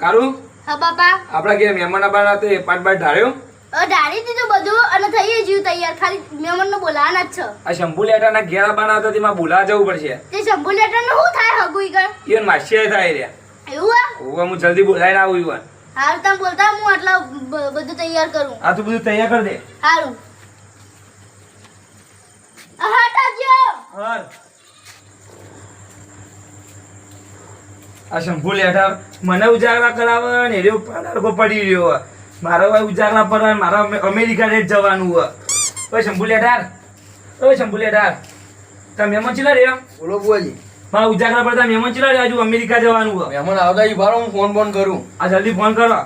કારું હા બાપા. આપડા ઘેર મહેમાન આવવાના હતા એ પાટ બાટ ઢાળ્યો ઢાળી દીધું બધું અને થઈ ગયું તૈયાર. ખાલી મહેમાનને બોલાવાના જ છે. આ શંભુ લેટાના ઘેર આવવાના હતા તેમાં બોલાવા જવું પડશે તે શંભુ લેટરનું શું થાય હગુઈ કર? ઈવન માસી થાય રહ્યા એવું આ? ઓવા હું જલ્દી બોલાવીને આવું ઈવન હારું તમે બોલતા હું આટલા બધું તૈયાર કરું. આ તું બધું તૈયાર કરી દે હારું. હટાવજો. હાર આ શંભુ લેટા મને ઉજાગરા કરાવે ને એ પાડકો પડી રહ્યો મારો ભાઈ ઉજાગરા પર મારા અમેરિકા રેટ જવાનું હોય ઓય શંભુ લેટાર ઓય શંભુ લેટાર તમે મહેમાન ચીલા રહ્યા બોલો બુઆજી. મારા ઉજાગરા પર મહેમાન ચીલા રહ્યા હજુ અમેરિકા જવાનું હોય મહેમાન આવતા ઈ બારો હું ફોન કરું. આ જલ્દી ફોન કરો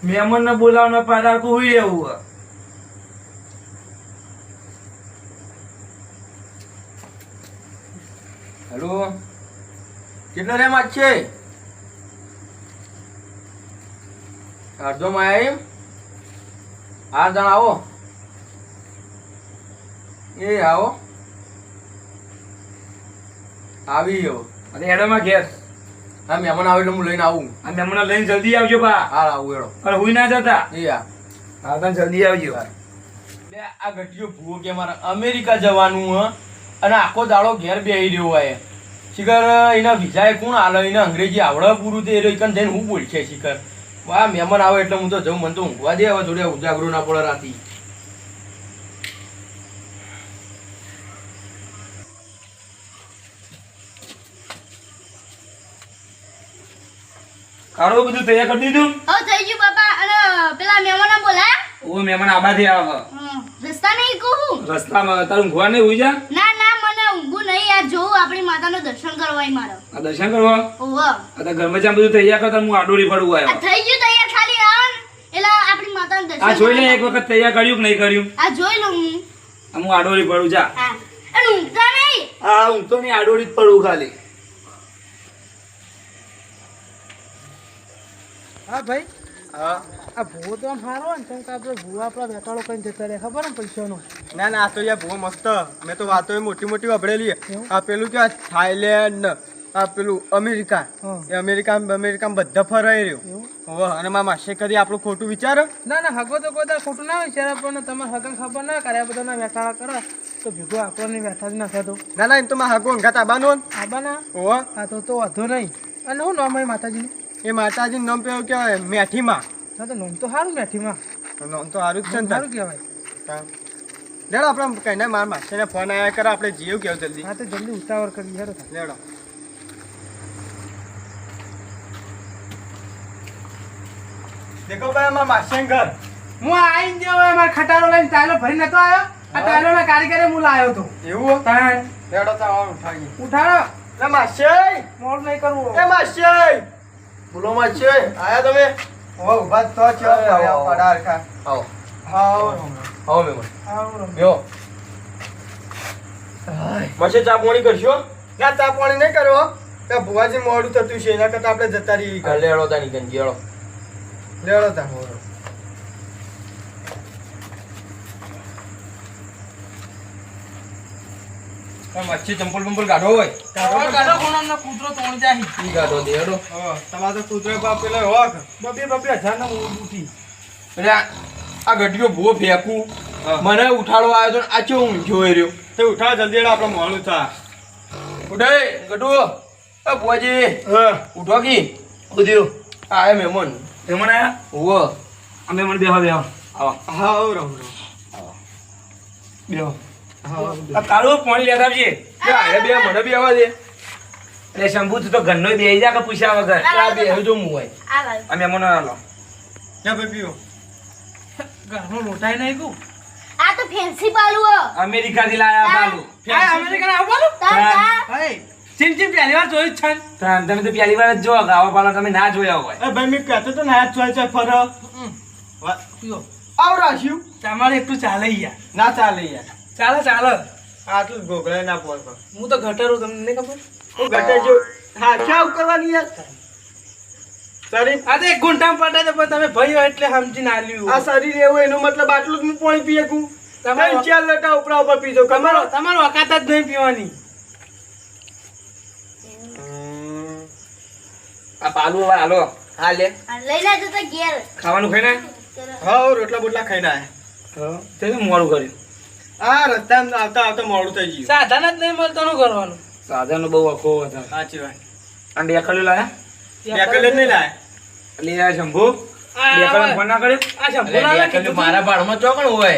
મહેમાન ને બોલાવવાનો પાડાકો હોઈ રહેવું હોય હેલો કેટલો રેમ આજ છે? અડધો માં એમ 8 જણ આવો. એ આવો આવી ગયો. અને એડોમાં ઘેર હા મહેમાન આવે એટલે હું લઈને આવું. આ મહેમાન લઈને જલ્દી આવજો બા હા આવું એડો. અને હુઈ ના જતા એ હા હા તમે જલ્દી આવજો બે આ ગઢિયો ભૂવો કે મારે અમેરિકા જવાનું હ અને આખો દાડો ઘેર બેહી રહ્યો હોય શિખર એના વિઝાએ કોણ આલે એને અંગ્રેજી આવડે પૂરું તે એકન જઈને હું બોલશે શિખર આ મહેમાન આવે એટલે હું તો જઉં મને તો ઊંઘવા દે હવે જોડે ઉજાગરો ના પડે રાતી. કારો બધું તૈયાર કરી દીધું હવે થઈ ગયું બાપા. અને પેલા મહેમાનને બોલાયા? ઓ મહેમાન આબાથી આવે રસ્તા નહીં કહું. રસ્તામાં તારું ઊંઘવા નહીં હોઈ જા ના ના મને ઊંઘું નહીં યાર. જોઉં આપણી માતાનું દર્શન કરવાય મારો. આ દર્શન કરવા ઓહો. આ તો ઘરમાં જ્યાં બધું તૈયાર કરતા હું આડોરી પડવું આ આવ્યો થઈ ગયું તૈયાર. ખાલી આવો ને એટલે આપણી માતાનું દર્શન આ જોઈ લે એક કરવાય. વખત તૈયાર કર્યું કે નહીં કર્યું આ જોઈ લઉં હું. આ હું આડોરી પડું જા હા. અને ઊંઘતા નહીં. હા હું તો નહીં આડોરી જ પડું ખાલી હા ભાઈ હા આ ભૂવો તો આમ સારો ને કેમ કે આપણે ભૂવા આપણા બેટાડો કઈ જતા રહે ખબર ને પૈસાનો ના ના આ તો યાર બહુ મસ્ત. મેં તો વાતો મોટી મોટી વાપરેલી એવું? આ પેલું કે થાઈલેન્ડ આ પેલું અમેરિકા હા. એ અમેરિકા બધા ફરાઈ રહ્યો. એવું હોવે અને મારા માસે કદી આપણું ખોટું વિચારો. ના ના હગો તો કોઈ દાડો ખોટું ના વિચારે પણ તમારે હગન ખબર ના કરે આ બધાના વેટાળા કરે તો ભેગો આપણને વેઠા જ ના થતો ના ના એમ તો મારા હગો અંગાત આબાનો ને. આબાના હોવે હા તો વાંધો નહીં અને હું નામ માતાજીનું એ માતાજીનું નામ પેલું કહેવાય મેઠીમાં. ના તો નામ તો સારું મેઠીમાં નામ તો સારું જ છે ને સારું કહેવાય. લેડો આપણે કહીને મારા માસીને ફોન આવ્યા કરે આપણે જીવ કેવું જલ્દી. હા તો જલ્દી ઉતાવળ કરી હેરો લેડો દેખો ભાઈ અમારા માસી ઘર. હું આવીને જેવો મારા ખટારો લઈને ટાયલો ભરી નતો આવ્યો આ ટાયલોના કારીગરે હું લાવ્યો હતો એવું તાણ લેડો તો આવો ઉઠાવીએ. ઉઠાડો લે માસી મોડ નહીં કરવું એ માસી બોલો માસી આયા તમે? ઓ ઉભા તો છો પડા રખા. આવો આવો મેમન આવો યો માસી ચા પાણી કરશો? ના ચા પાણી નહીં કરો કે ભુવાજી મોડું થતું છે એના કરતા આપણે જતા રહી. લેડો તા નીકળી ગયો લેડો તા મચ્છી ચંપલ બંપલ કાઢો હોય કાઢો કોણનો કૂતરો તોણ જાહી ઈ કાઢો દે હેડો. તમારે તો કૂતરો બાપ પેલો હોક બબે 1000 નો ઉઠી એટલે આ ગઢિયો ભૂવો ફેંકું મને ઉઠાડો આવ્યો તો આ ચો ઊંઘ્યો રહ્યો તે ઉઠાડ જલ્દી આપણે મોડું થા ઉઠે ગઢુ એ ભુવાજી ઉઠો કી ઉધ્યો આય મહેમાન મહેમાન આયા ઓવો આ મહેમાન બેહો આવો હા રહું બેહો આ કાળું પાણી લેતા આવજે આય બે મને બી આવવા દે એટલે શંભુ તું તો ઘરનો બેહી જા કે પૂછ્યા વગર આ બે જો હું હોય આ લાવ. આ મહેમાન આલો ક્યાં ભાઈ પીઓ ઘરનો લોટાઈ નહીં ગયું આ તો ફેન્સી પાલું હો. અમેરિકાથી લાયા પાલું આ અમેરિકન આવવાનું તાર તાર. હે ચીન પહેલી વાર જોઈ જ છે તમે તો પહેલી વાર જ જો ગાવા પાલા તમે ના જોયા હોય એ ભાઈ મેં કહેતો તો ના ચોય ચોય ફર પીઓ આવ રાશ્યું તમારે એકલું ચાલે યાર ના ચાલે યાર ચાલે ચાલે આટલું ગોગળે ના પોર હું તો ઘટાડું તમને નહીં ખબર હું ઘટે જો હા ક્યાં કરવાની યાર શરીર આ તો એક ઘૂંટામાં પટે તો પણ તમે ભાઈ હોય એટલે સમજીને આલ્યું આ શરીર એવું એનો મતલબ આટલું જ હું પાણી પીએ કું તમારો- ચાર લટા ઉપરા ઉપર પીજો તમારો તમારો ઓકાત જ નહીં પીવાની આ પાલું હવે હાલો હા લે આ લઈને જતા ઘેર ખાવાનું ખાઈને હા રોટલા બોટલા ખાઈને આયા તે તો મોડું કર્યું આ રસ્તામાં આવતા આવતા મોડું થઈ ગયું સાધન જ નહીં મળતો શું કરવાનું સાધનનો બહુ આખો હતા સાચી વાત અને ડેકલ્યું લાયા ડેકલ જ નહીં લાય એટલે યાર શંભુ ડેકલ્યો ફોન ના કર્યો આ શંભુલાલે કીધું મારા બાળમાં ચોકણ હોય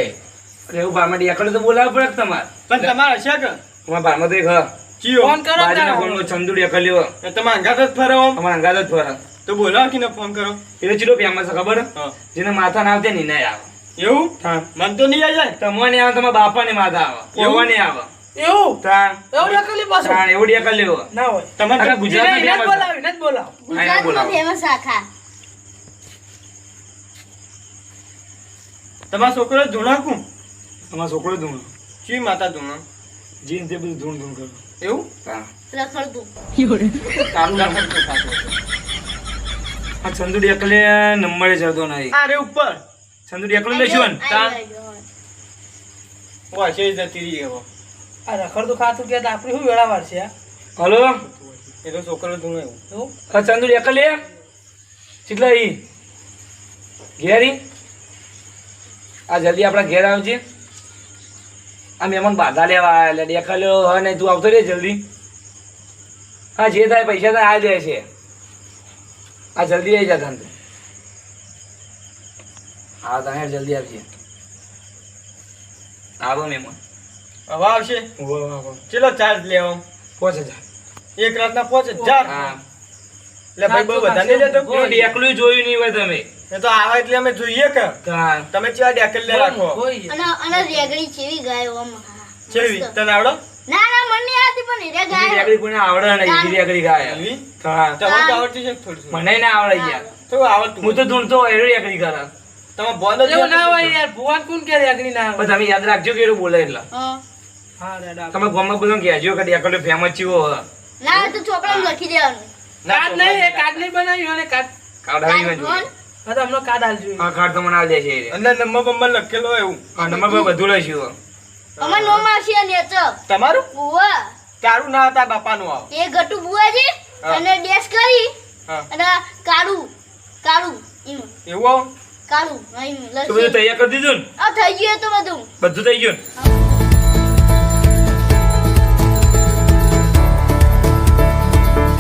અરે એવું બારમાં ડેકલ્યો તો બોલાવવું પડે તમારે પણ તમારે હશે કે તમારા બારમાં તો એક હ ચિયો ફોન કરો બાજુના તારા. ફોનનો ચંદુ ડેકલ્યો તમે અંગાત જ ફરો અમારા અંગાત જ ફરે તો બોલાવો કે ફોન કરો એટલે ચીડો ફેમસ છે ખબર હા જેને માથા ના આવતે ને નહીં આવે એવું હા મન તો નહીં આવી જાય તમને આવે તમારા બાપાને માથા આવે એવું? એવો નહીં આવે એવું તાણ એવું નકલી પાછું તાણ એવું ડેકલ્યો ના હોય તમારે આખા ગુજરાતમાં એને જ famous બોલાવ એને જ બોલાવ ગુજરાતમાં ફેમસ આખા તમારો છોકરો ધૂણાકું અમારો છોકરો ધૂણ ચી માતા ધૂણા જીન તે બધું ધૂણ ધૂણ કરે એવું તાણ રખડતું તારું નામ આ ચંદુ ડેકલે નંબરે ચડતો નહીં અરે ઉપર ચંદુ ડેકલો લેશું વાશે જતી રહી એવો આ રખડતું ખાતું કે આપણી શું વેળા વાર છે હલો એ તો છોકરો ધૂણે એવું એવું આ ચંદુ ડેકલે ચીકલા ઈ ઘેરી આ જલ્દી આપણા ઘેર આવજે આ મહેમાન બાધા લેવા આવ્યા એટલે ડેકલ્યો હા નહીં તું આવતો રે જલ્દી હા જે થાય પૈસા તો આ દે છે આ જલ્દી આવી જા તું હા તને જલ્દી આવજે આવો મહેમાન હવે આવશે વાહ ચલો ચાર્જ લેવો 5000 એક રાતના 5000 હા એટલે ભાઈ બહુ બધા નહીં લેતો કોઈ ડેકલું જોયું નહીં હોય તમે એ તો આવે એટલે અમે જોઈએ કે હા તમે ચા ડેકલ લે રાખો હોય અને રેગડી ચેવી ગાયો આમ ચેવી મસ્ત. તને આવડો ના ના મને નહીં આવતી પણ હીરે ગાયો રેગડી કોઈને આવડે નહીં હીરી રેગડી ગાય એવી? હા તમને તો આવડતી છે થોડું થોડું. મને ના આવડે યાર થોડું આવડતું હું તો ધૂણતો હેરી રેગડી કરે તમે બોલ જ એવું ના હોય યાર ભુવન કોણ કે રેગડી ના પણ આવે તમે યાદ રાખજો કે એવું બોલે એટલે હા. હા દાદા તમે ગામમાં બધું કહેજો કે ડેકલો ફેમસ ચીવો ના તો ચોપડામાં લખી દેવાનું કાર્ડ નહીં એ કાર્ડ નહીં બનાવ્યું અને કાર્ડ કાઢાવી માં ફોન? હા તો હમણાં કાર્ડ હાલજો હા કાર્ડ તો મને આવી દેશે એ. અંદર નંબર બંબર લખેલો એવું હા નંબર પર બધું લઈશું અમાર નો માસી ને તો તમારું બુવા તારું ના હતા બાપાનું આવ એ ગટુ બુવાજી હા. અને ડેશ કરી હા અને કાળુ કાળુ ઈમ એવું આવ? કાળુ નહીં તો બધું લસી તૈયાર કરી દીધું ને આ થઈ ગયું તો બધું બધું થઈ ગયું ને?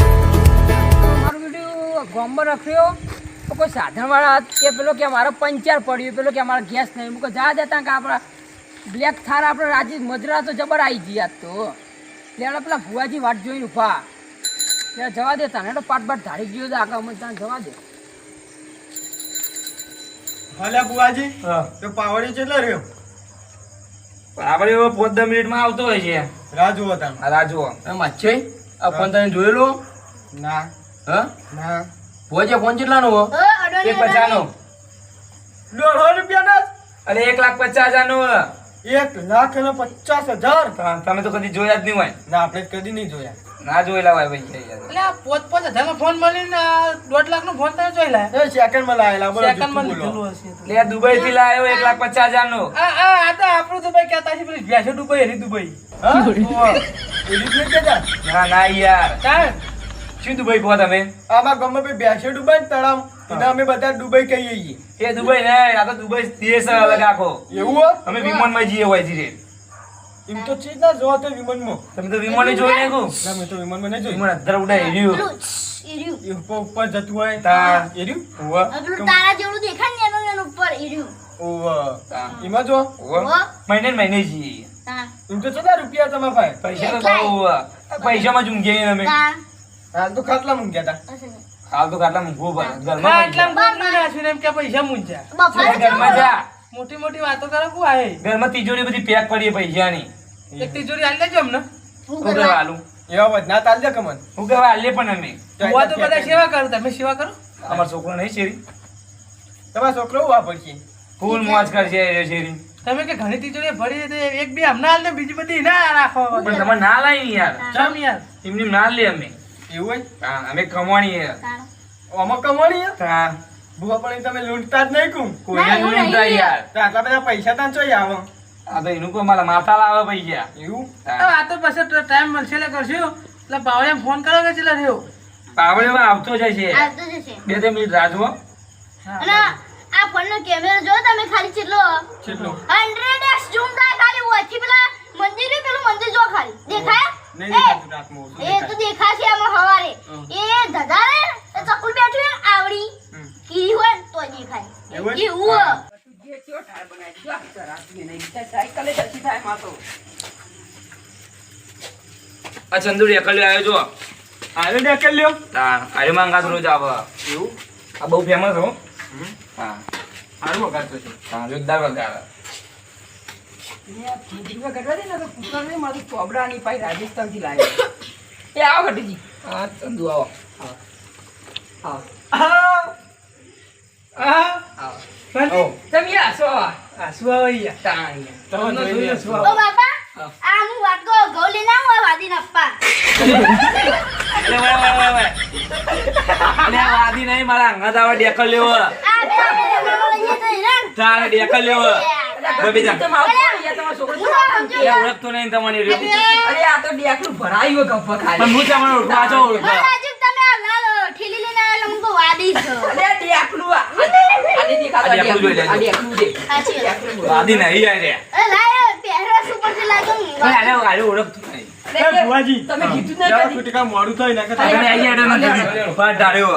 મારો વિડીયો ગામમાં રાખ્યો તો કોઈ સાધનવાળા કે પેલો કે મારો પંચર પડ્યું પેલો કે અમારા ગેસ નહીં મૂકો જા દેતા કે આપણા બ્લેક થાર આપણે રાજી મજરા તો જબર આવી ગઈ આજ તો એટલે આપણે પેલા ભુવાજી વાટ જોઈને ઊભા એટલે જવા દે તને તો પાટ પાટ ધારી ગયો તો આગળ અમે ત્યાં જવા દે ભલે બુવાજી હા તો પાવડી કેટલો રહ્યો આપણે હવે 5-10 મિનિટમાં આવતો હોય છે રાહ જુઓ તમે આ રાજુ માછે આ ફોન તને જોયેલો ના હા ના ભોજે ફોન કેટલાનો હો એક 50 ₹1.5 ના અને 1,50,000 નો 1,50,000 તમે તો કદી જોયા જ નહીં હોય ના આપણે કદી નહીં જોયા ના જોયેલા હોય ભાઈ યાર એટલે આ 5,000 ફોન મળીને આ 1.5 લાખનો ફોન તમે જોઈ લે એ સેકન્ડમાં લાયેલા બોલો સેકન્ડમાં જુઠ્ઠું બોલો. લીધેલું હશે તો. એટલે આ દુબઈ થી લાવ્યો 1,50,000 નો આ તો આપણું દુબઈ કહેતા છે પેલી ભેંસો દુબઈ હરી દુબઈ હા? ઓહો. એ રીત નહીં કહેતા. ના ના યાર તાર શું દુબઈ કહો તમે આમાં ગમે તે બેસે ડુબાઈ ને તળાવ એને અમે બધા ડુબાઈ કહીએ છીએ. એ દુબઈ ને આ તો દુબઈ દેશ અલગ આખો એવું હો? અમે વિમાનમાં જઈએ હોય ધીરે એમ તો ચીજ ના જોવા તો વિમાનમાં તમે તો વિમાને જોઈ નાખ્યું ના મેં તો વિમાનમાં નહીં જોયું. વિમાન અધર ઉડાઈ રહ્યું પેલું ઈર્યું એ ઉપર ઉપર જતું હોય તા એ રહ્યું? ઉવા પેલું તારા જેવડું દેખાય ને એનું ઉપર ઈર્યું ઓહ. તા એમાં જો ઉવા મહિને ને મહિને જઈએ તા એમ તો કેટલા રૂપિયા તમારા ભાઈ પૈસા તો બહુ ઉવા. પૈસામાં જ ઊંઘીએ અમે તા હાલ તો ખાટલા મૂક્યા હતા હશે ને. હાલ તો કાટલા ઊંઘવું પડે હા ઘરમાં એટલા પૈસા. મોટલું નાખ્યું ને એમ કે પૈસા મૂંઝ્યા બફારો ઘરમાં જા મોટી મોટી વાતો કરે કુ આય ઘરમાં તિજોરી બધી પેક કરીએ પૈસાની એક તિજોરી હાલ લેજો અમને હું હું કરવા કરવા હાલું એવા વધના તાલ દે કમન હું કરવા હાલીએ પણ અમે હું તો બધા સેવા કરો તમે સેવા કરો અમારો છોકરો નહીં શેરી તમારો છોકરો વાપરશે ફૂલ મોજ કરશે એ શેરી તમે કે ઘણી તિજોરી ભરી તો એક બે હમણાં હાલ ને બીજી બધી ના રાખો પણ તમે ના લાવી ને યાર ચમ યાર એમની ના લે અમે એવું હોય હા, અમે કમાણી તારા. આમાં કમાણી હે? તા ભૂવા પણ તમે લૂંટતા જ નહીં કું કોઈને ના, એવું નહીં નહીં યાર તો આટલા બધા પૈસા તાન ચોઈ આવો આ તો એનું કોઈ મારા માથા લાવે પૈસા એવું તા. આ તો પછી ટાઈમ મળશે એટલે કરશું એટલે બાવળિયા ફોન કરો કે ચેલા રહ્યો પાવર હવે આવતો જ છે. આવતો જશે 2-3 મિનિટ રાહ જુઓ. અને આ ફોનનો કેમેરો જો તમે ખાલી કેટલો કેટલો 100x ઝૂમ થાય ખાલી ઓછી પેલા મંદિર પેલું મંદિર જો ખાલી દેખાય નહીં દેખાતું રાતમાં ઓછું એ તો દેખાશે આમાં હવારે એ ધધારે એ ચકુલ બેઠું હોય ને આવડી કી હોય ને તો દેખાય એવું? એવું જે કેવો ટાયર બનાવી દીધો, આ તો રાતની નહીં. ત્યાં સાયકલે જતી થાય માં તો. આ ચંદુરી એકલ્યો આવ્યો જો. આવ્યો ને અકેલ લ્યો હા, આરે માંગા રોજ આવે. એવું આ બહુ ફેમસ હો. હા, સારું વગાડતો છે હા, જોરદાર વગાડે. ને આ ખીચડીમાં ગઢવા દે ને તો કૂતરા નહીં, મારું ચોબડાની પાઈ રાજસ્થાનથી લાવ્યો. એ આવો ગઢવીજી. હા, ચંદુ આવો. આવો. આવો. આવો. તમે આસો આસુ આવે યાર. તાણિયા. તમે જોઈ લો. આસુ ઓ આવે. બાપા આ હું વાટકો ઘઉં લઈને આવું આ વાદીને આપવા અલે વાય. અલે આ વાદી નહીં, મારા અંગાત આવે ડેકલ લેવો. આ બે મેમો લઈએ તો હેરાન તારે ડેકલ લેવો. બબી જા. તમે આવો યાર, તમારો છોકરો તો આમ એ ઓળખતો નહીં તમને રહ્યો. અરે આ તો ડેકલું ભરાયું ગપ્પા પણ ખાલી. હું તમને ઓળખવા છો ઓળખવા. રાજુ તમે આ લાલ ઠીલી લઈને આવેલા મને તો વાદી છો અરે આ ડેકલું આને દેખાતો આ ડેકલું જોઈ લેજો. આ ડેકલું દે. સાચી વાત. ડેકલું બોલ. વાદી નહીં આ રે. અરે લાય પહેરવા ઉપરથી લાગો પણ આરે ઓળખતું નહીં. અરે એ ભુવાજી, તમે કીધું જ જરા નહીં કદી. કુટકા મોડું થાય ને કે તમે આઈ હેડો નથી. પાટ ધાર્યો.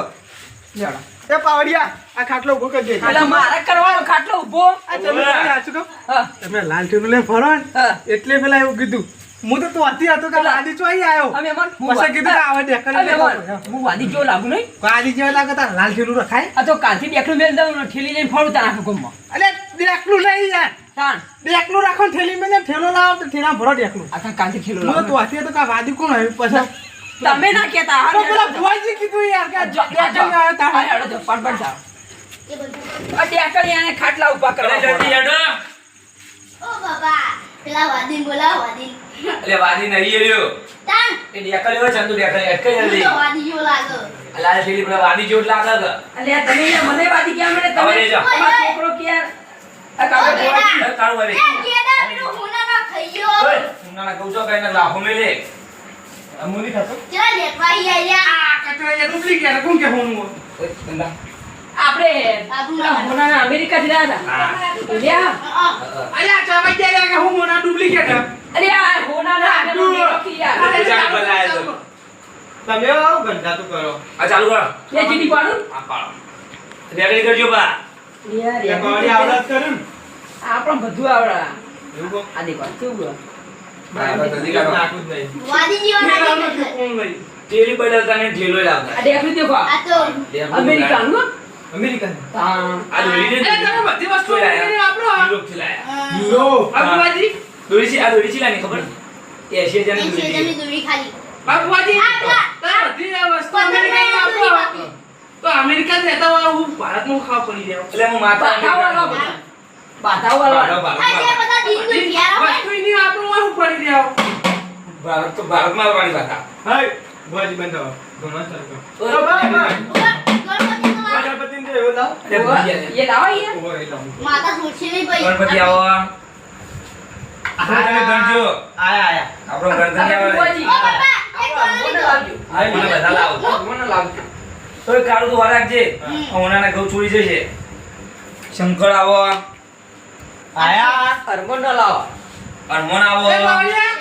લેવડો. એ પાવડિયા આ ખાટલો ઉભો કરજે પેલા મારે કરવાનો ખાટલો ઊભો. આ તમે સાચું કહો હા, તમે લાલ ટીનું લઈને ફરો ને હા. એટલે પેલા એવું કીધું હું તો ત્યાંથી હતો કે આદી ચોઈ આવ્યો અમે મન પછી કીધું કે આવા ડેકલ અમે મન હું વાદી જેવો લાગુ નહીં. આદી જેવા લાગે તાર લાલ ટીનું રખાય આ તો કાલથી ડેકલું મેલ દઉં ને ઠેલી લઈને ફરું તારા આખા ગામમાં. અલે ડેકલું નહીં યાર તાણ. ડેકલું રાખો ને થેલી મેં ઠેલો લાવો તો ઠેલા ભરો ડેકલું આખા કાલથી ખેલો હું તો લાવું. ત્યાંથી હતો કે વાદી કોણ આવ્યું પછી તમે ના કહેતા. તો પેલા ભુવાજી કીધું યાર કે ડેકલ આવ્યો તાર પાટ જાઓ. એ બધું આ ડેકલ એને ખાટલા ઊભા કરવા અરે જલ્દી હેડો. ઓ બાબા પેલા વાદીન બોલાવો વાદીન અલે વાદી નહીં રહ્યો. તાન એ ડેકલ લેવો ચંદુ ડેકલ અટકે હું જલ્દી. તો વાદી જેવો લાગો લાલ શેરી પેલા વાદી જેવું જ લાગે કે. અલ્યા તમે યાર મને વાદી કેમ મળે? હવે લઈ જાઓ. તમારો છોકરો કે યાર આ કાગળ ઓય, ભોળા. અરે તારું વારી. એ કેડા પેલું હુનાના ખઈયો ઓય, ઉનાળા કહું છો કે એને લાફો મેલે. અમુની ખાતો. ચલા લેટવા આયા આ કચરો એ ડુપ્લિકેટ કોણ કે હું ઓય, ગંદા. આપણે આપણું પેલા હોનાના અમેરિકાથી લાવ્યા હતા. લ્યા. અલ્યા ચાવાઈ ગયા કે હું મોના ડુપ્લિકેટ અરે આ હોનાના આને ઓળખી યાર. ચાલ બોલાય તો. તમે આવો ગંધા તો કરો આ ચાલુ કરો. એ ચીની પાડું? આ પાડો. રેડી કરજો બા. યાર એ બાવળી આવડત કરું આપણને બધું આવડે. એવું કો આ દેખો કેવું બરાબર જલ્દી કરો. નાખું જ નહીં વાદી જેવો લાગે કોણ લઈ ટેલી બદલતા ને ઢેલો લાવતા. આ દેખલું દેખો. આ તો અમેરિકાનું અમેરિકન હા. આ દોરી ને અરે તમે બધી વસ્તુ લઈને વાપરો યુરોપ થી લાયા. યુરો બાબુજી દોરી છે આ દોરી છે લાની ખબર? એ 80,000 ની એ દોરી. છેદની દોરી ખાલી બાબુજી આપલા. તમે બધી આ વસ્તુ અમેરિકન વાપરો તો અમેરિકન રહેતા હોય હું ભારતમાં ખાવા પડી જાવ એટલે હું માતા બાધાવાળા બધા. બાધાવાળા. આ જે બધા દિન દુન ઘેરા હોય વસ્તુ ની વાપરો હું પડી જાવ ભારત તો ભારતમાં આવવાની વાત આ. હાય બાબુજી બંધ ઘણો ચાલતો ઓય, ગણપતિ તો આ ગણપતિ ને એવો લાવ અરે ભૂલી ગયા છે. એ લાવો યાર. ઓવર એ લાવ માતા છોડશે નહીં ભાઈ ગણપતિ આવો. આપણે ગણજો. આયા આપણો ગણપતિ આવે. ભુવાજી. ઓ બાપા એક મને કોણ લીધો લાવજો. આ મને બધા લાવો. મને લાવજો. તોય કાળું તો વાર રાખજે. ઓનાના ઘઉં છોડી જશે. શંકર આવો. આયા હરમોન ન લાવો. હરમોન આવો. એ બાવળિયા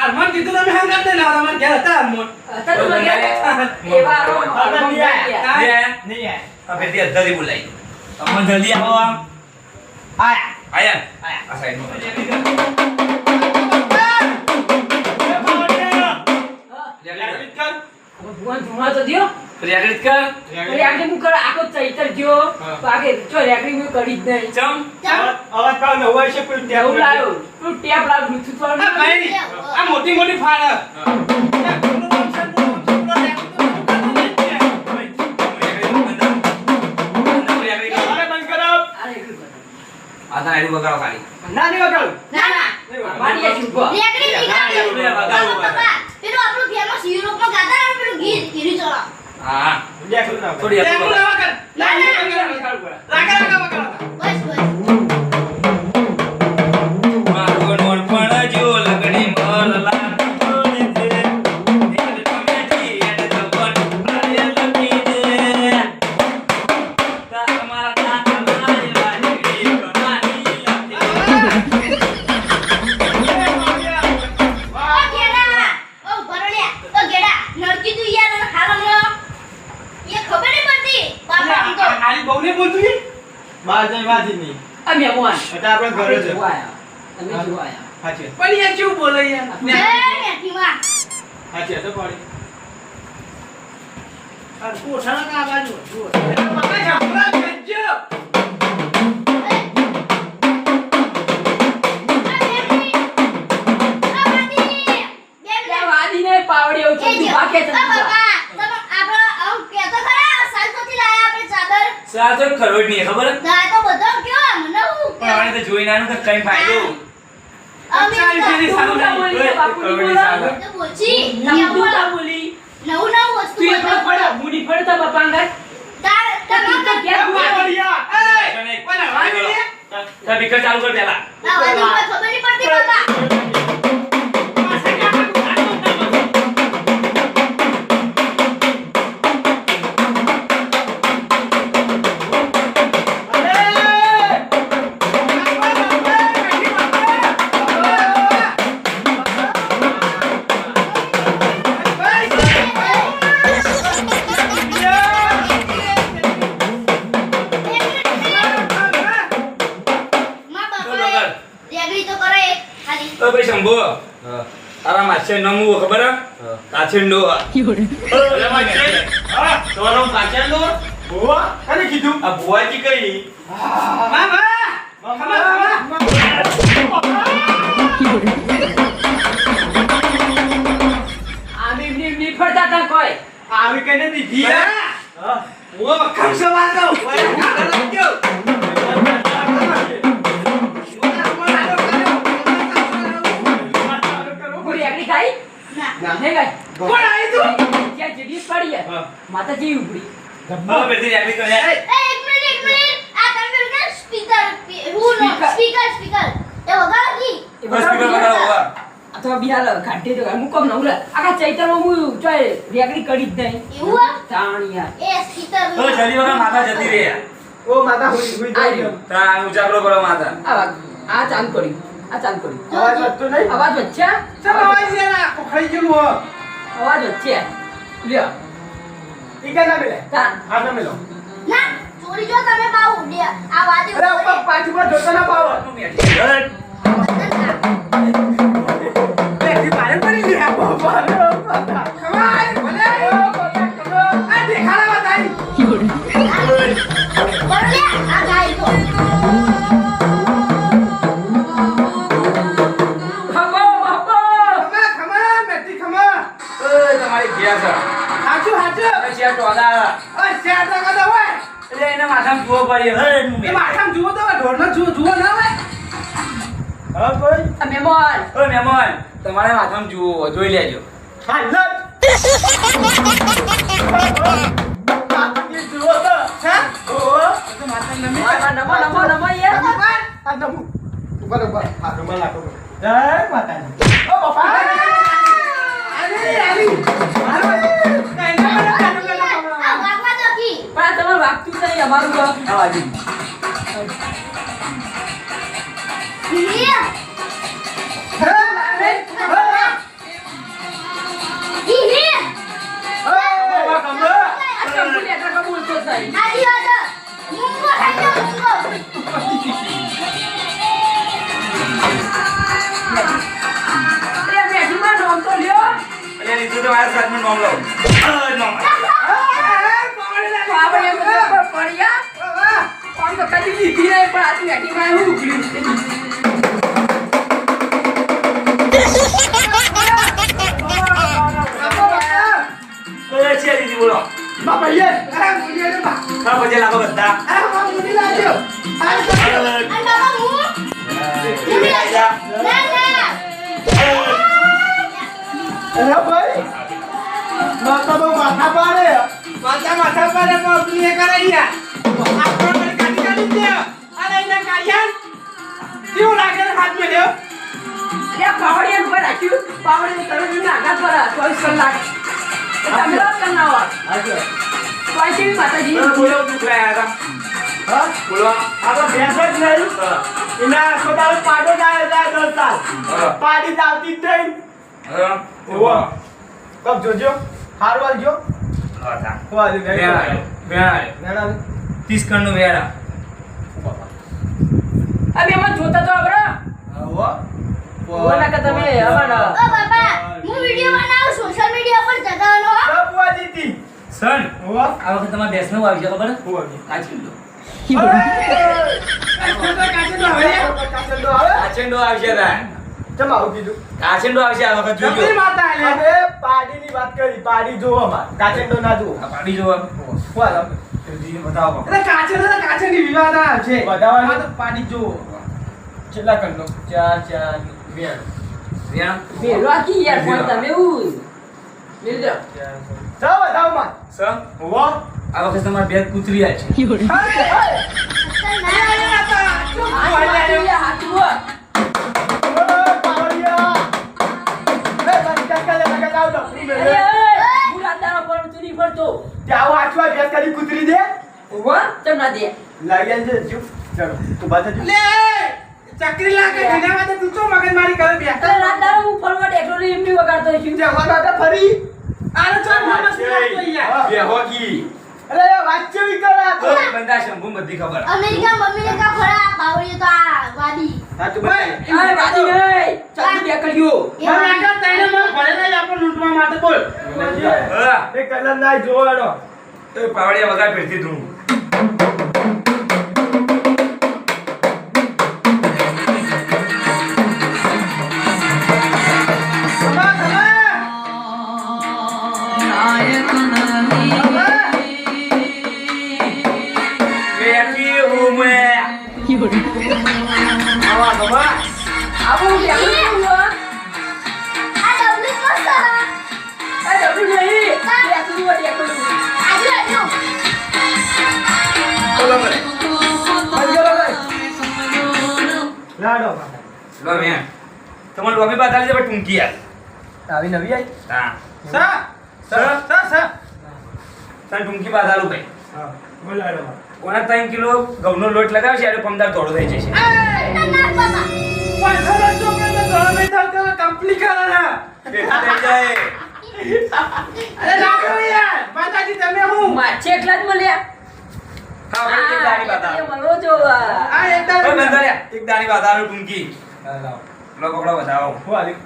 અરમન કીધું તમે હંગાત ને લાવ તમારે ઘેર હતા અરમન હતા તો મર ગયા. એવા હરમોન ગયા. લે. નહીં આયા આ ફેરથી અડધાથી બોલાઈ. અમન જલ્દી આવો. આયા આયા. આ સાઈડમાં. રેગડી કર. ભગવાન ધુમા તો દ્યો. રેગડી કર. રેગડી હું કરે આખો ચૈતર જ્યો. બાકી જો રેગડી હું કરી જ નહીં. ચમ. અવાજ કાવ ન હોય છે કોઈ એવું લાવ્યો. તું ટેપ લાવ બ્લૂટૂથ વાળું. આ ભાઈ આ મોટી મોટી ફાળ રેગડી કર. બંધ કરો આ રેગડી બતાવો. આ તારી વગાડો ખાલી. ના નહીં વગાડું ના ના મારી આ ચૂપો. રેકડી નીકાળી બાપા પેલું આપણું ફેમસ યુરોપમાં ગાતા ને પેલું ગીત ગીરી ચોળા હા. દેખલું ના થોડી આપો. દેખલું ના વગાડ ના, ના. રાગા રાગા વગાડ બસ બસ મારું નોળપણ જો લગડી મરલા તોડી દે. એક કમેટી એને દબણ આરે ગેડા ઓ ભરણ્યા ઓ ગેડા નડકી તું યાર અને ખાવાનો એ ખબર નહીં પડતી બાપા આમ તો આલી બહુને બોલતું છે બાર જઈ વાજી નહીં આ મહેમાન એટલે આપણે ઘરે જ જોવા આયા. તમે જોવા આયા. સાચી વાત. પણ યાર કેવું બોલે યાર એ મેઠીમાં સાચી વાત, તો પાડી આ કોઠાના કા બાજુ જુઓ મમ્મી સાંભળા ગંજો ત્યાં વાદીને પાવડી એવું છે. વાકે છે સાચો ખરોડ નહીં ખબર પણ આને તો જોઈ નાનું તો કઈ ફાયદો સારું બોલી, બાપુની બોલો. નવું ના બોલી. તું એ પણ પડો, મૂડી પડતા બાપા આગળ. તો તું તો ક્યાં ગુવા? તો બીકર ચાલુ કર પેલા ભાઈ શંભુ તારા માસે નમવું ખબર કાચિંડો તમારો કાચિંડો ભુવા કોને કીધું આ ભુવાજી કઈ આમ એમની એમની ફરતા હતા કોઈ. આવી કઈને દીધી ઓ ખમસો વાતો પૂરી એકડી ખાઈ? નહીં ખાઈ. કોણ આવી તું ત્યાં જેડી પડી છે. માતાજી ઉપડી. ગબ્બો બેટી આટલી કરે એ બસ બીકર લગાવો અથવા બિહાર ઘાટી તો હું કોમ નવરા આખા ચૈતરમાં હું ચોય રેગડી કરી જ નહીં. તાણ યાર. તો જલ્દી વગર માતા જતી રહે ઓ માતા હોઈ હોઈ આ રહ્યો. તા ઉજાગરો કરો માતા આ ચાલુ કર્યું. આ ચાલુ કર્યું. અવાજ વધતો નહીં અવાજ વચ્ચે. ચાલ અવાજ યાર આખો ખાઈ ગયેલું હો અવાજ વચ્ચે. લ્યો. ઈ કે ના મિલે તાણ. આ ના મિલો ચોરી જો તમે પાઉ આ વાદી અરે ઉપર પાછી પર જોતો ના પાવ બેટી મારે પડી લે આ બાપા કમાઈ ભલે આ દેખાડા બતાઈ આ ગાય તો ખમો બાપો. ખમા ખમા બેટી ખમા ઓય તમારી ગયા છે હાચું હાચું પછી આ ટોલા ઓય શેર તો કદો હોય એટલે એને માથામાં જુઓ પડી હે એ માથામાં જુઓ તો ઢોરનો જુઓ ના હોય હા કોઈ આ મહેમાન. ઓય મહેમાન તમારે માથામાં જુઓ જોઈ લેજો હા લટ જુઓ તો હા ઓ તો માથા નમી નમો નમો નમો યાર. આ નમુ ઉપર ઉપર હા રૂમાલ નાખો જય માતાજી ઓ બાપા અરે યારી મારો કઈ ના મને કાઢો આ વાગવા દો કી પણ આ તમારે વાગતું જ નહીં અમારું તો. આ વાજી ઈ આ કંપની એટલા કબૂલ તો નહીં. આજી વાત મુંગો ખાઈ જાઓ મુંગો એ બેઠીમાં નોમ તો લ્યો. એટલે લીધું તો મારા સાથમાં નોમ લો નોમ તો આપણે એમ તો પડ્યા. આમ તો કદી લીધી નહીં પણ આથી બેઠીમાં એવું ઉકળ્યું. ઓય છે દીદી બોલો બાપા યે આ મુનિયા ને બા કા પછી લાગો બધા આ મા મુની લાગ્યો આ અને બાબા હું મુની ના ના અરે ભાઈ માતા બહુ માથા પાડે માથા પાડે પણ એ કરાઈયા આપણે પર કાઢી કાઢી દે અરે એના કાઢ્યા કેવું લાગે હાથ મે લ્યો અરે પાવડિયા ઉપર રાખ્યું. પાવડિયા તરત એમને આઘાત પર 24 કલાક. તમે રાત કરના હો. પાછી બી માતાજી. બોલો દુખ રહ્યા હતા હા બોલો આ તો ભેંસ જ નહીં હા. એના આખો દાડો પાડો જાય 10 સાલ હા. પાડી ચાલતી જ નહીં હા ઓહો. કબ જોજો હાર વાલજો હતા વાલી વેણા વેણા 30 કણનો વેણા આ બેમાં જોતા તો આપણે આવો ઓલા કે તમે અમારા ઓ બાપા હું વિડિયો બનાવું સોશિયલ મીડિયા પર જગાવવાનો હો. સબ વાજીતી સન ઓહો આ વખત તમારે બેસનું આવી છે ખબર ઓહો કાચિંડો કાચંડો આવે કાચિંડો આવશે તા ચમ આવું કીધું કાચિંડો આવશે આ વખત જોજો અરે પાડીની વાત કરી પાડી જોવો માં કાચંડો ના જોવો આ પાડી જોવો વાલો જીને બતાવો કેટલા કંડો 4 4 વેણા બેલો આખી યાર પણ તમે હું મિલ દો જાવ જાવ માં સર ઓહો આ વખત તમારે બે કૂતરી આ છે કૂતરી દે લાગ્યા છે જો ચાલો તું બાજુ જો ચકરી લાગે એના માટે તું તો મગજમારી કરે બે જવાના હતા ફરી આને તો મોમસ લાગતો યાર બેહોકી અરે વાચ્ય વિકરા તો બંદા શંભુ બધી ખબર અમેરિકા મમ્મીને કા ખરા બાવળીએ તો આ વાદી સાચું ભાઈ, બતાય મને આગળ તઈને મને ભરે નહીં આપણે લૂંટવા માટે બોલ હા એ કલર ના જોવાડો એ પાવડિયા વગર ફેરતી તું ખમા ખમા બેઠી હું મે આવા ખમા આ ડબલી મસ્ત આજુ આજુ બોલો મને લાડો લો મે તમાર લોબી બતાવી દે ટૂંકી યાર આવી નવી આવી હા સા સર સા તને ટૂંકી બતાલું ભાઈ હા બોલાડો કોના 3 કિલો ઘઉંનો લોટ લગાવશે એટલે પમદાર થોડો થઈ જશે ના બાપા પાછળ છોકરા તો ઘર નહીં થતો કંપની કરે ને થઈ જાય અરે લાગો યાર માતાજી તમે હું માછે એકલા જ મળ્યા હા ભાઈ એક દાણી બતાવો મળો જો આ એકદમ ઓય બંધાર્યા એક દાણી બતાવો ટૂંકી લાવો લો કપડા બતાવો હું આલી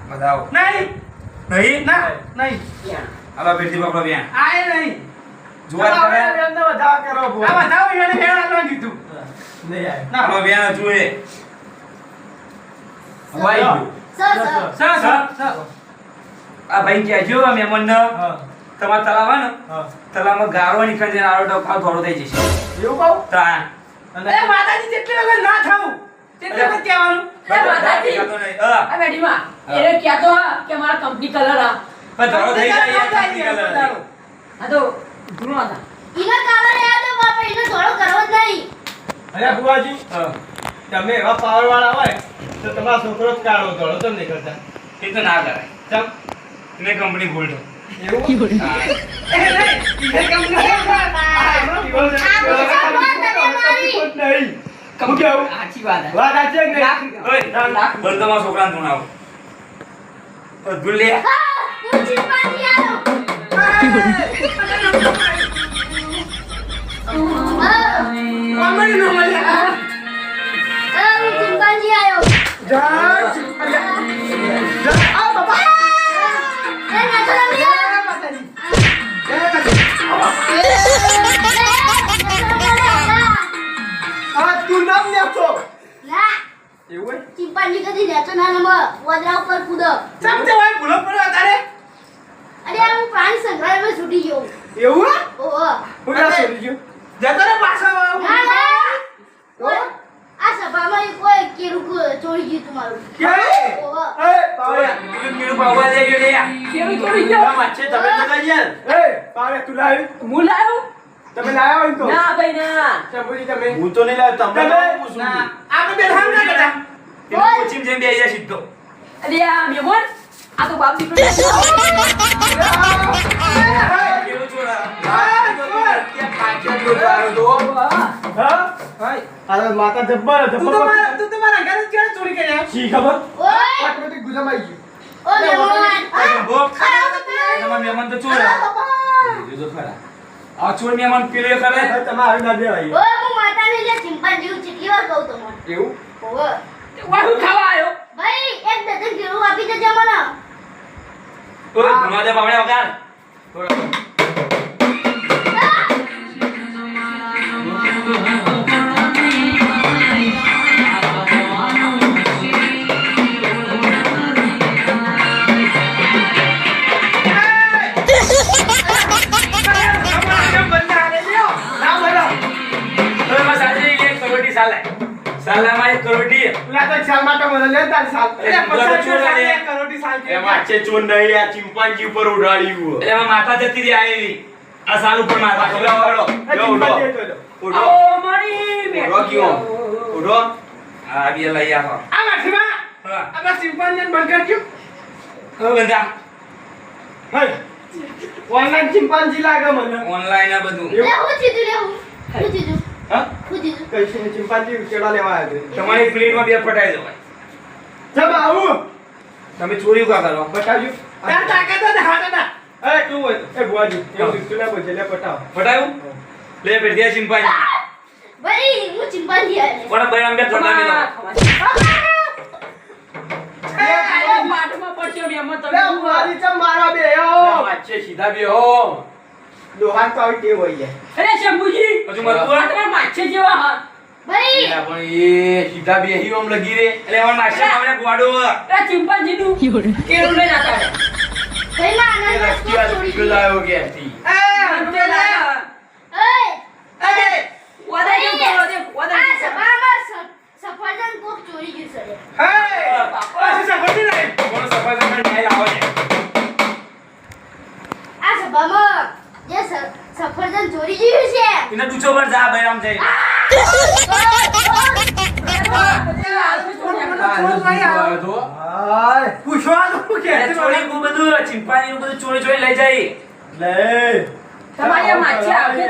બતાવો નહીં નહીં ના નહીં આવા પેટી પકડો બેન આય નહીં જોવા કરે એમને વધાવા કરો આ બો બતાવો એને હેડ આલવા કીધું નહીં આય ના આવા બેન જુએ વાઈ ગયું સર સર સા સા આ ભાઈ કહેજો આ મહેમાનને હા તમારા તળાવ ને હા તળાવમાં ગારો નીકળી જઈને આડો ખાવ થોડો થઈ જશે એવું કહું તા અરે માતાજી જેટલી વખત ના થાવું તેટલી વખત કહેવાનું માતાજી. હા આ બેટીમાં એને કહેતો હા કે મારા કંપની કલર આ પણ થોડો થઈ જાય યાર કંપની કલર આ તો ધૂણો હતા ઇના કાલે યાદ હે બાપા ઇને થોડો કરવો જ નહીં અરે બુવાજી હા તમે એવા પાવર વાળા હોય તો તમારો છોકરો જ કાઢો દોડો તો નહીં કરતા એ તો ના કરાય ચમ ને કંપની ભૂલ એવું હા એ નહીં એ કંપની નહીં હું કેવું સાચી વાત હે. વાત સાચી કે નહીં? ઓય બંધ તમારા છોકરાને ધૂણાવો ભૂલ લે હા હું ચિંપાંજી આલો કોમેડી નો મળ્યા હું ચિંપાંજી આયો આ બાબા એ ના તો રમ્યો માતાજી આ તું નામ લેતો ના એવું હોય ચિંપાંજી કદી લેતો ના નંબર વદરા ઉપર કૂદો સમજે ભાઈ ભૂલો પડ્યો તારે અરે આ હું પ્રાણી સંગ્રહાલયમાં છૂટી ગયો એવું ઓહો હું ના છોડી ગયો જતો રે પાછો ના ના કોઈ- આ સભામાં એક કોઈ કેરું ચોરી ગયું તમારું ક્યાં ઓહો એ પાવડા કીધું પાવવા દે ગયો લે કેવું થોડી ગયો માછે તમે તો લઈ એ પાવડા તું લાવી હું લાવ્યો તમે લાવ્યા હોય તો ના ભાઈ ના ચંબુજી તમે હું તો નહીં લાવ્યો તમને તમે? હું પૂછું ના આપણે બે હામ ના કરતા એને કોચિંગ જેમ બેસી જાય સીધો અરે આ મેમોન આ તો બાપ દીકરો કેવું છોરા? આ, ત્યાં પાછળ કેટલો સારો તો. હા હાય. અરે માતા જબ્બર તું તમારા ઘરે ક્યાં ચોરી કરી આવ્યો? શી ખબર ઓય ઓટોમેટિક ગુજામાઈ ગયું. ઓ મહેમાન શંભુ, તમારા મહેમાન તો ચોર જો ખરા આ ચોર મહેમાન પેલો એ કરે તમારે ના દેવાય ઓય હું માતાને જે ચિંપાંજી હું કેટલી વાર કહું તમને એવું ઓય વાહુ ખાવા આવ્યો ભાઈ એક ડઝન કેળું આપી દેજો મને ઓય ઘુમા દે બાવળે વગાર ઓય માં સાજી એક કરોડી સાલે સાલામાં એક કરોડી લાતા ચાલ માટે મને લે તાર સાલ એટલે બધા ચોર આલે. કરોડી સાલ કે એમાં છે ચોર નહીં આ ચિંપાંજી ઉપર ઉડાડ્યું એટલે એમાં માતા જતી રહી આયેલી આ સાલ ઉપર માતા ઉડો ઉડો ઉડો ઓ મારી ઉડો કયો ઉડો આ બી લઈ આવો આ માઠીમાં હા આપણા ચિંપાંજીને બંધ કરજો. હવે બંધા હે ઓનલાઈન ચિંપાંજી લાગે મને ઓનલાઈન આ બધું લે હું જીતું લે હું જીતું હા હું જીતું કઈ ચિંપાંજી ઉકેડા લેવા આવ્યો તમારી પ્લેટમાં બે ફટાઈ જવાય જબ આવું તમે ચોરી કા કરો બતાવજો તાર તાકાત હોય ને હાથ હતા. એ તું હોય એ બુઆજી એવું તું લે બોલે લે બતાવ ફટાયું લે પેર દે ચિંપાંજી ભાઈ હું ચિંપાંજી આલે કોણ બરામ બે ઠંડા મેલો પાટમાં પડશે મહેમાન લે તમે બુઆજી ચમ મારા બે હો માચે સીધા બે હો લોહાન તો આવી ટેવ હોય છે અરે શંભુજી હજુ મરવું તમારા માછે જેવા હાથ ભાઈ પણ એ સીધા બે હી ઓમ લગી રે એટલે એમાં માસ્ટર આવડે ગોડો આ ચિંપાંજીનું કેળું લઈને આતા રહે. ભાઈ ના આનંદ રાજકીય સ્કોપ છોડી દીધો. લાયો કે હતી ઓય વાદા જેવું કરો દે, વાદા આ જેવું કરો. સભામાં સફરજન કોક ચોરી ગયું છે હે પાછી સફરજી નહીં. કોણ સફાઈ ન્યાય લાવો છે આ સભામાં જે સફરજન ચોરી ગયું છે એને ટૂચો પર જા બૈરામ જઈ હાય પૂછવાનું શું કે એટલે ચોરી નું બધું ચિંપાંજી નું બધું ચોરી ચોરી લઈ જાય લે તમારી આ માછે આવે.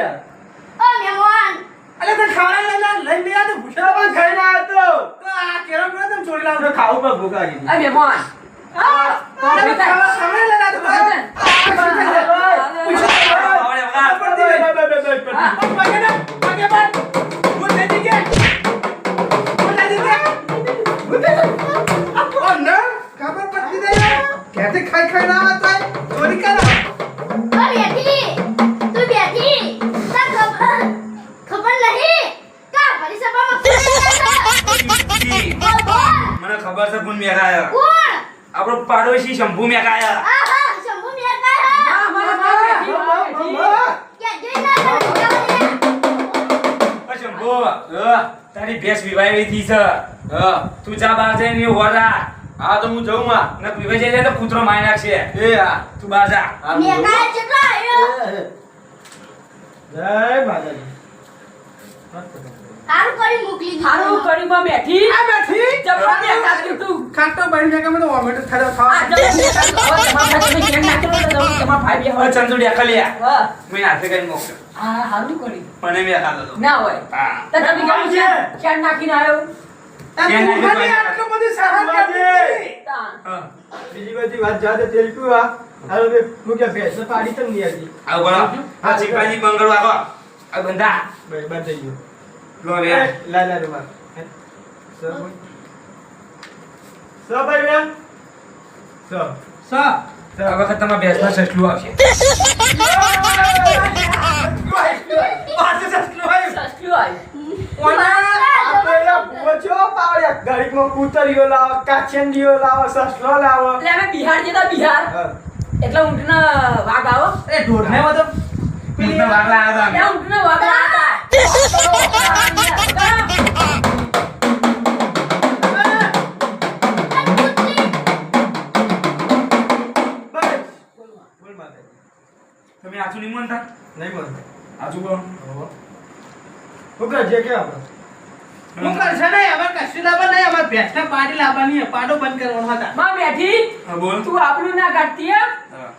ઓ મહેમાન અલે તને ખાવાના લઈને ગયા તો ભૂસા પણ ખાઈને આવ્યો તો આ કેરો કેરો તમે ચોરી લાવો તો ખાવું પર ભૂખાજી આ મહેમાન તમે ખાવા સામે લઈને આવ્યો તો આવડે વગા પગે ના પગે પર ભૂત નથી કે ભૂત નથી કે ઓ ના ખબર પડતી નહીં કેતે ખાઈ ખાઈ ના આવતા ચોરી કરો ઓ બેઠી તું બેઠી તને ખબર નહીં કા ભરી સભામાં બોલ બોલ મને ખબર છે કોણ મેઘાયા કોણ આપણો પાડોશી શંભુ મેઘાયા આહા શંભુ મેર કાય કે જે ના શંભુ તારી ભેંસ વિવાહેલી થી છે તું જા બહાર જઈને હોરા હા તો હું જઉં માં ને પીવે જઈને તો કૂતરો મારી નાખશે એ હા તું બહાર જા મેર કાય કેટલા આવ્યો જય માતાજી હારું કરી મોકલી દીધું હારું કરીમાં બેઠી આ બેઠી જબરા બેઠા તું ખાટો બની જાય કે મને વોમિટ ખાવા આ ખાવા જબરા બેઠા તમારા ભાઈ કેમ નાખ્યો તો તમારા ભાઈ બે હવે ચંદુડિયા ખલિયા હા મેં હાથે કરીને મોકલ્યો આ હારું કરી મને મેં ખાધો હતો ના હોય હા તો તમે કેમ છે ક્યાં નાખીને આવ્યો એમ ભૂખાની આટલું બધું સહન કરતી તાન. હા બીજી બધી વાત જાદે તેલ તું આ હાલો બે હું કે ભેંસ પાડી તમ નહીં હતી આવ બોલો આ ચિંપાંજી બંગડો આગો આ બંધા બંધ થઈ ગયું લો રે લા લા રે માં સર ભાઈ બેન સર સા આ વખત તમારા ભેંસમાં સસલું આવશે પાસે સસલું આવ્યું સસ્તું આવ્યું. ગાડીમાં કૂતરીઓ લાવો કાચેન્ડીઓ લાવો સસલો લાવો એટલે અમે બિહાર જતા બિહાર એટલે ઊંટના વાઘ આવો એ ઢોરને બધો ઊંટના વાગલા આવ્યા ત્યાં ઊંટના વાઘ હતા બોલ માતાજી તમે આછું નહીં માનતા નહીં બોલતો આછું બોલો હું જે કે આપણે હું કરશે નહીં અમાર કશું લાવવા નહીં અમાર ભેંસના પાડી લાવવાની પાડો બંધ કરવાનો હતા માં બેઠી હા બોલ તું આપણું ના કાઢતી હે? હા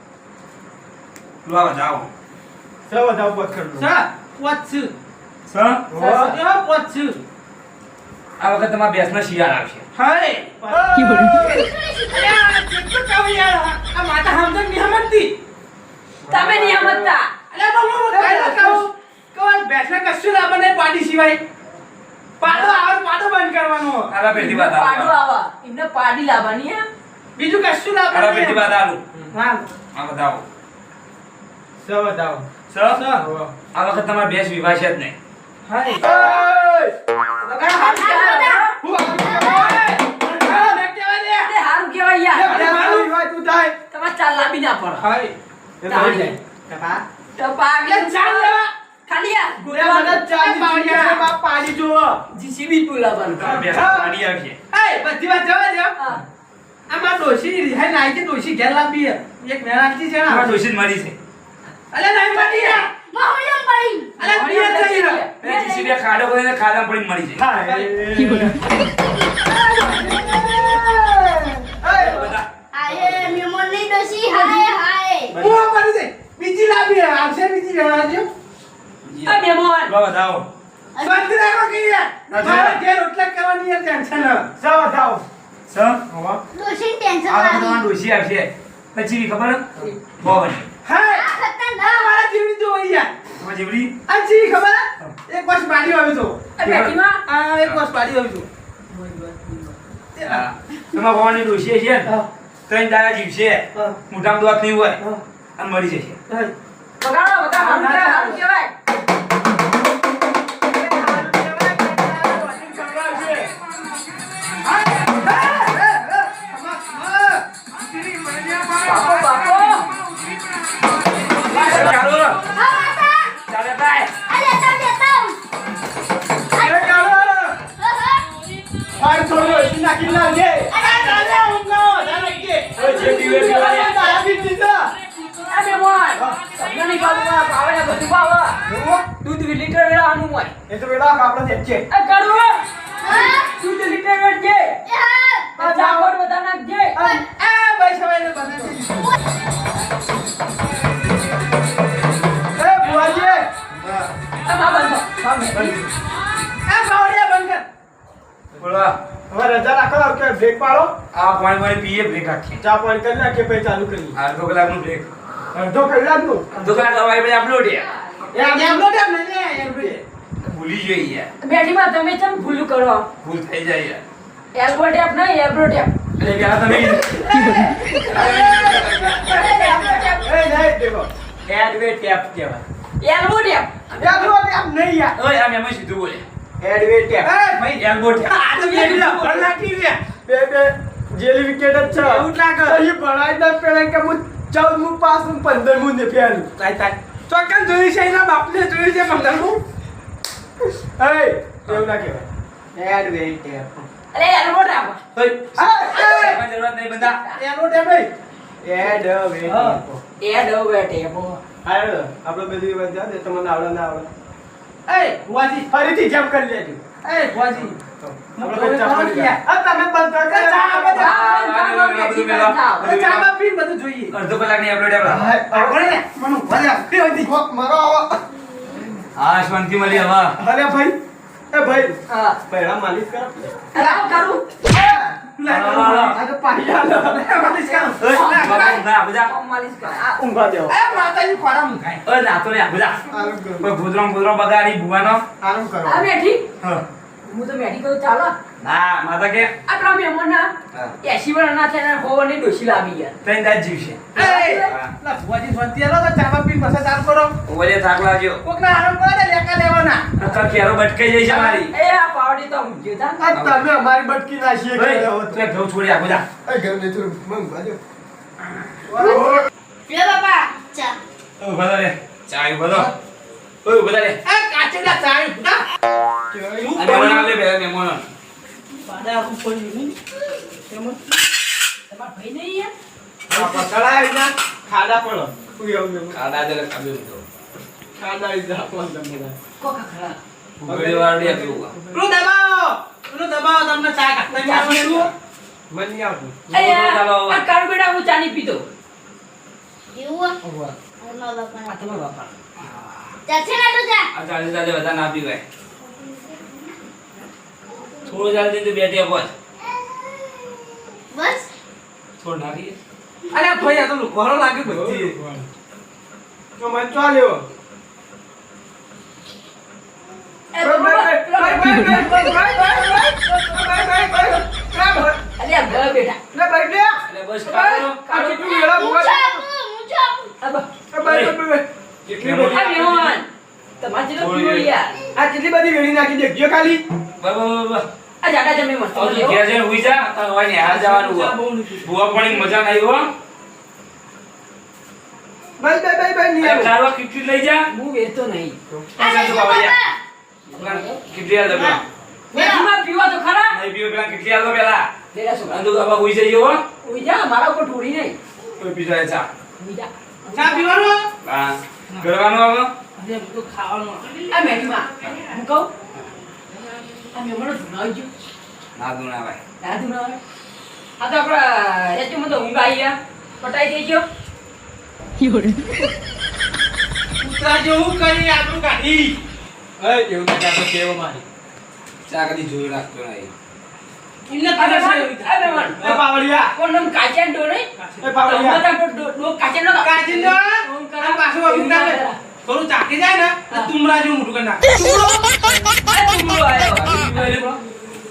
લો આવો જાઓ સૌ વધાવ પકડ લો સા પોચ સ પોચ આ વખત તમારા ભેંસના શિયાળ આવશે હાય અલ્યા કેટલું કહું યાર આ માતા સમજણ નહીં સમજતી તમે નહીં સમજતા અલ્યા તો હું કાઈ કહું કોઈ બેઠા કશું ના બને પાડી સિવાય પાડો આવે પાડો બંધ કરવાનો આલા પેટી વાત પાડું આવા એમને પાડી લાવવાની હે બીજું કશું ના આલા પેટી વાત આલું હા આ બતાવો સવ બતાવો સ આ વખત તમારા ભેંસ વિવાશે જ નહીં હાય વગાડો હારું કહેવાય. અરે હારું કહેવાય યાર તું થાય તમારે ચાલ લાંબી ના પડે હાય તાળી. તો પાગલે ચાલ ખાલી યાર મને ચાલ પાડી બાપ પાડી જો જીસીબી બોલાવાનું તમારા ભેંસના પાડી આવશે એ બધી વાત જવા દે હા આમાં ડોશી રિહાઈ નાઈ કે ડોશી ઘેર લાવી એક મેરાંતી છે તમારા ને ડોશી જ મરી છે અલે નહીં પાડી યાર મહોલ્લામાં પડી. અલે પિયર થઈ રહ્યો એ જીસીબી ખાડો કરીને ખાડામાં પડીને મરી જાય બધા આયે મેમોની ડોશી હાય હાય. હું મારી દે બીજી લાવી આવશે બીજી વેરાજો આ મેમોન બતાવો શાંતિ રાખો કે યાર મારે ઘેર રોટલા કરવાની યાર ટેન્શન ન જાવ જાવ સ ડોશીને ટેન્શન આ વખત લાવી. તમારા ડોશી આવશે પછી ખબર બોબન હાય આ ખતરનાક. આ મારા જીવડી જો યાર તમારી જીવડી આ જીવી ખબર એક વર્ષ પાડી આવી તો આ બેટીમાં આ એક વર્ષ પાડી આવી તો તમારા ભવાની ડોશી છે ને હા. ત્રણ દાડા જીવશે હા. મોટામાં દોત નહીં હોય હા. અને મરી જશે હાય વગાડો બધા હારું કહેવાય, હારું કહેવાય. બાપો બાપો ચાલો હા માતા. ચાલે તાય આ લેતા લેતા. જે પીવે પીવા આ મેમોન તમને નહીં પાડું પાવે ને બધું પાવે દૂધ લીટર વેળાનું હોય આ કરું હા. દૂધ લીટર વેળ છે એ હા. આ ચાકોડ બધા નાખજે આ બંધો બોલો રજા રાખો કે બ્રેક પાડો આ પાણી વાળી પીએ બ્રેક રાખીએ ચા પાણી કરી નાખીએ પછી ચાલુ કરીએ અડધો કલાકનું બ્રેક અડધો કલાકનું અડધો કલાક હવાઈ પછી અપલોડ એ એમનો ટાઈમ નહીં લે એમ બે ભૂલી જોઈએ યાર બેટીમાં તમે ચમ ભૂલું કરો ભૂલ થઈ જાય યાર એલ્બો ટેપ નહીં એબ્રો ટેપ એટલે પેલા તમે એ નહીં દેખો એડવે ટેપ કહેવાય એલ્બો ટેપ એલ્બો ટેપ નહીં યાર ઓય આમ એમ સીધું બોલે એડવે ટેપ એ ભાઈ એલ્બો ટેપ આ તો બે ભણાકી લે બે જેલી વિકેટ જ છે એવું લાગે અહીં ભણાઈ દે પેલા કે હું 14 મુ પાસ હું 15 મુ ને ફેરું તાય ચોકન જોઈ છે એના બાપને જોઈ છે 15 મુ એ એવું ના કહેવાય એડવે ટેપ અરે એલ્બો ટેપ ઓય આ જરૂરત નહીં બંદા એનો ટેપ નહીં એડવે ટેપ એડવે ટેપ હાલો આપણે બધી વાત જાવ તો તમને આવડે ના આવડે એ ભુવાજી ફરીથી જમ્પ કરી લેજો એ ભુવાજી આપણે ચા તમે બંધ કર કે ચા ચામાં પી બધું જોઈએ અડધો કલાકની અપલોડ આપણે ને મનુ ભલે પીવતી મારો આવો હા શાંતિ મળી હવે અરે ભાઈ એ ભાઈ હા પહેલા માલિશ કરો લાવો કરું આ તો પાહિયા માલિશ કરો ના બધા માલિશ કર આ ઊંઘવા દેવો એ માતાજી ખોરા મુકાય ઓય નાતો રે બધા આરામ કરો કોઈ ભૂદરો બગાડી ભૂવાનો આરામ કરો આ બેઠી હા હું તો બેઠી કહું ચાલો ના માતા કે આપણા મહેમાન ના 80 વર્ષ ના થયા હોવાની ડોશી લાવી ગયા ત્રણ દાજ જીવશે એ લા ભુવાજી શાંતિ આલો તો ચામાં પી પછી ચાલ કરો ઓલે થાક લાગ્યો કોકના આરામ કરો ને લેકા લેવાના નકર કેરો બટકાઈ જાય છે મારી એ આ પાવડી તો હું જીવતા આ તમે અમારી બટકી નાખીએ કે ઓય તું ઘઉં છોડી આ બધા એ ઘર ને થોડું મંગ બાજો લે બાપા ચા. ઓ બધા રે ચાય બધો ઓય બધા રે એ કાચેલા ચાય ના અને બનાવ લે બે મેમોનો પાડા ઉપર ની તમારા ભાઈ નહીં યાર આ પકડા વિના ખાડા પડો કોઈ આવું ને કાડા દે કાબે તો ખાડા વિના કોણ તમને કોકા ખરા ઉગડી વાળી આપ્યું તું દબાવો તમને ચા કાઢતા નહીં આવડતું મને આવતું આ કાળું હું ચાની પીતો એવું? ઓવા મારા બાપા. આ તમારા બાપા ચાલશે ને તો જા આ ચાલે ચાલે બધા ના પીવાય થોડું ચાલતી તો બેઠી બસ બસ થોડું નાખીએ અરે ભાઈ આ તો લુકવાળો લાગે બધી તો મન ચાલ્યો અલ્યા ભલે બેટા એટલે બસ કાઢો કેટલી આ બધી મહેમાન તમારે જેટલો પીવો યાર આ કેટલી બધી વેડી નાખી દે ગયો ખાલી બાબા આ જાડા જમે મસ્ત તો ઘેર જઈને હુઈ જા તાર હોય ને હાલ જવાનું હોય ભૂવા પણ મજા નહીં હો ભાઈ નહીં અરે ચારવા કિટલી લઈ જા હું વેચતો નહીં પાછા તો બાબા કિટલી આલ દો પેલા વેચમાં પીવા તો ખરા નહીં પીવો પેલા કિટલી આલ દો પેલા તેરા છોકરા અંદુ બાબા હુઈ જઈએ હો ઉઈ જા મારા ઉપર ઢોળી નહીં કોઈ પીજો ચા ઉઈ જા ચા પીવાનો હા કરવાનું હવે અરે બધું ખાવાનું આ મેડીમાં હું કહું આ મહેમાનો ધુનાઈ ગયો ના દુના ભાઈ ના ધુનાવે આ તો આપણા એચમાં તો ઊંઘ આવી ગયા પટાઈ થઈ ગયો કૂતરા જેવું કરી આપણું કાઢી એવું તો કાતો કેવો મારી ચા કદી જોઈ રાખતો નહીં ઇન્ને આ મહેમાન એ પાવડિયા કોણ નામ કાચિયા ડો નહીં એ પાવડિયા તમારા ડો કાચિયા નો કાચિંદો આ પાછું અબુંડા ને થોડું ચાકી જાય ને તો તુમરા જેવું મોટું કરી નાખે તુમડો આવ્યો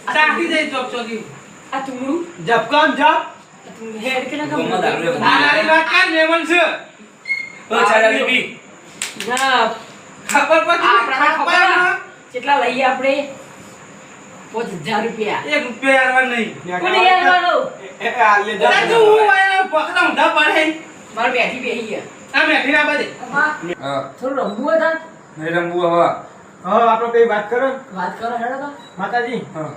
ચાકી જાય ચોક ચોકી આ તુમડું જપકામ જપ હેડ કે ના ગોમાં દારૂ લે આ નારી વાત કાન મેમન છે ઓ ચા લે પી ના ખબર પછી આપણા ખબર કેટલા લઈએ આપણે 5000 રૂપિયા એક રૂપિયા આલવા નહીં કોને યાર વાળો આ લે જા તું આયા પકડા ઊંધા પડે માર બેઠી બેહી ગયા આ મેઠી ના બધે હા હા થોડું રમવું હતા નહીં રમવું હવે હા આપણે કઈ વાત કરો વાત કરો હેડો તો માતાજી હા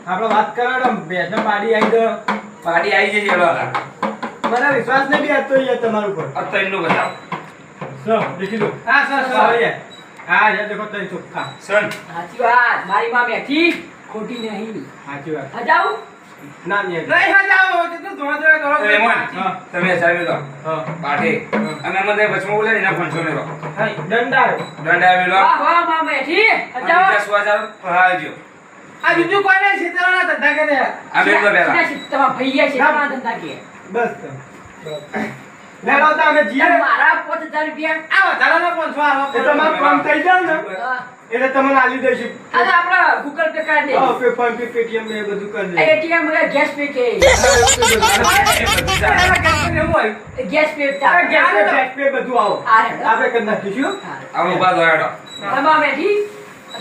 આપણે વાત કરો ને બેસને પાડી આવી તો પાર્ટી આવી જશે હેડો હતા મને વિશ્વાસ નથી આવતો યાર તમારા ઉપર અત્યારનો બતાવ સર દેખી લો હા સર યાર હા યાર દેખો તઈ ચોખ્ખા સન સાચી વાત મારી માં બેઠી ખોટી નહીં સાચી વાત આ જાઉં ના નહીં હા જાઓ કેટલું ધોવા ધોવા કરો મહેમાન તમે ચાવી દો હા પાઠે અને મને વચમાં બોલે એના 500 ને રો હા દંડા દંડ આવી લો વાહ વાહ માં બેઠી આ જાઉં 10000 પહાજો આ બીજું કોઈ નહીં છેતરાના ધંધા કરે આ બે તો પેલા તમારા ભૈયા છે તમારા ધંધા કે બસ તો લેલો તો અમે જીએ મારા 5000 રૂપિયા આ વધારાના 500 આવો એ તમારું કામ થઈ જાય ને હા. એટલે તમને આલી દઈશું આ તો આપણા ગૂગલ પે કરી દે હા પે ફોન પે પેટીએમ ને એ બધું કરી દે એટીએમ ગેસ પે કે ગેસ પે ગેસ પે બધું આવો આ હેડો. આપણે કરી નાખીશું આવો ઉભા થો હેડો તમારા બેઠી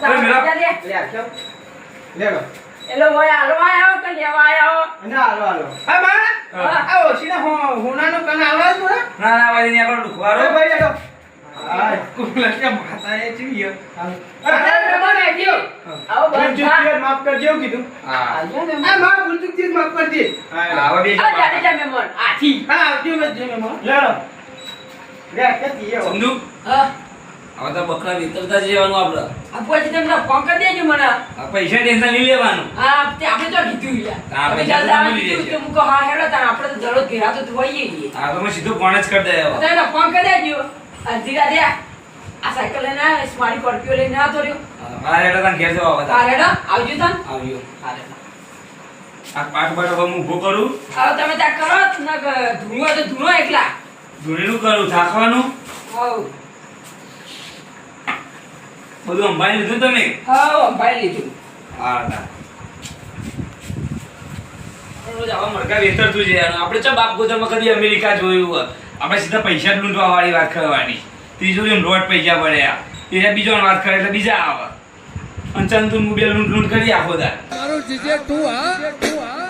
અરે મેરા- લે લે આખ્યો લેલો એલો ભાઈ હાલો આયો કે લેવા આયો અને હાલો હાલો હા માં આ ઓછીના હોનાનો કન આલો જ મને ના ના ભાઈ ને આપણો અરે દુખવારો ભાઈ હેડો આ કુલા કે માતા એ ચીયો અરે મહેમાન બેઠી આવો ભૂલ બધા ચૂક માફ કરજો એવું કીધું હા આજો આ મહેમાન માં ભૂલ ચૂક માફ કરજે હા આવો બે આ જાડેજા મહેમાન આથી હા આવજો મેં જે મેં લેલો લે કે દીયો સમજુ હા હવે તો બકરા વિતરતા જ જવાનું આપણે આ પછી તમને ફોન કરી દેજો મને આ પૈસા ટેન્શન નહીં લેવાનું હા તે આપણે તો કીધું યાર હા, આપણે પૈસા તો જલ્દી મળી કીધું જશે. કે મુકો હા હેડો તાણ આપણે તો જરો ઘેરા તો ધોઈએ છીએ આ તો મેં સીધું ફોન જ કરી દે હવે તમે ફોન કરી દેજો અડધી રાતે આ સાયકલ લઈને આવ્યો, સ્માર્ટ સ્કોર્પિયો લઈને આવતો રહ્યો હા હેડો તને ઘેર જવા હા બધા હેડો આવજો તાન આવ્યો હા હેડો. આ પાઠ બાટ હવે હું ઊભો કરું હવે તમે ત્યાં કરો ના ધૂણો હોય તો ધૂણો એકલા ધૂણીનું કરું થાકવાનું હવ બધું અંબાઈ લીધું તમે હવ અંબાઈ લીધું હા ના રોજ આવા મરઘા વેતરતું છે યાર. આપણે ચા બાપ ગોતરમાં કદી અમેરિકા જોયું હોય. આપણે સીધા પૈસા જ લૂંટવા વાળી વાત કરવાની ત્રીજું લોટ પૈસા પડ્યા એ બીજો વાત કરે એટલે બીજા આવે અને ચંદુ બે લૂંટ લૂંટ કરી આખો દાર મારું જીજે તું હા